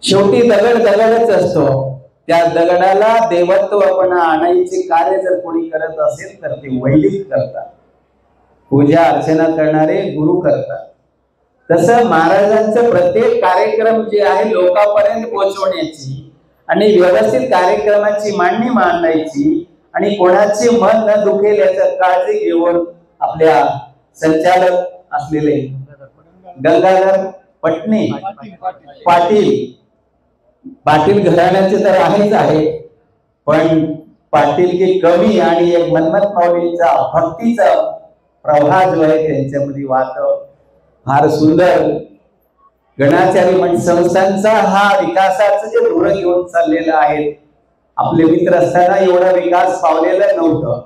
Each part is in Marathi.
शेवटी दगड दगडच असतो, त्या दगडाला देवत्वपणा आणायचे कार्य जर कोणी करत असेल तर ते वैदिक करतात, पूजा अर्चना करणारे गुरु करतात. तसं महाराजांचं प्रत्येक कार्यक्रम जे आहे लोकांपर्यंत पोहोचवण्याची आणि व्यवस्थित कार्यक्रमाची मांडणी मांडायची आणि कोणाचे मन न दुखेल याची काळजी घेऊन आपल्या संचालक असलेले गंगाधर पटणे पाटील घराण्याचे तर आहेच आहे, पण पाटील की कमी आणि एक मनमत माऊलींचा भक्तीचा प्रवाह जो आहे त्यांच्यामध्ये वाहत फार सुंदर. गणाचारी मंच संस्थांचा हा विकासाचं जे धोरण घेऊन चाललेलं आहे, आपले मित्र असताना एवढा विकास पावलेला नव्हतं.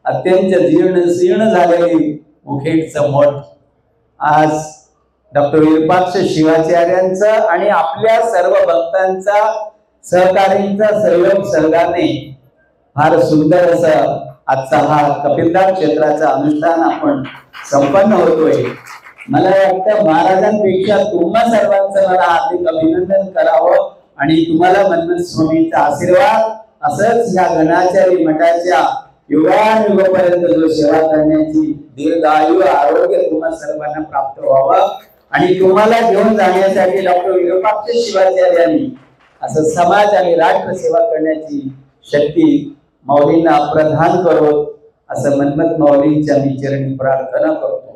अत्यंत जीर्ण झालेली मुखेडचं मठ आज डॉक्टर विरूपाक्ष शिवाचार्यांचा आणि आपल्या सर्व भक्तांचा सहकार्यांचा सहयोग सर्गाने फार सुंदर असं आजचा हा कपिलदास क्षेत्राचा अनुष्ठान आपण संपन्न होतोय. मला वाटतं महाराजांपेक्षा तुम्हा सर्वांचं मला हार्दिक अभिनंदन करावं आणि तुम्हाला मनमत स्वामींचा आशीर्वाद असंच या गणाचारी मठाच्या युगानुयुगापर्यंत जो सेवा करण्याची दीर्घायु आरोग्य तुम्हा सर्वांना प्राप्त व्हावं आणि तुम्हाला घेऊन जाण्यासाठी डॉक्टर विरूपाक्ष शिवाचार्यांनी असं समाज आणि राष्ट्र सेवा करण्याची शक्ती माऊलींना प्रदान करो असं मनमत माऊलींच्या मी चरणी प्रार्थना करतो.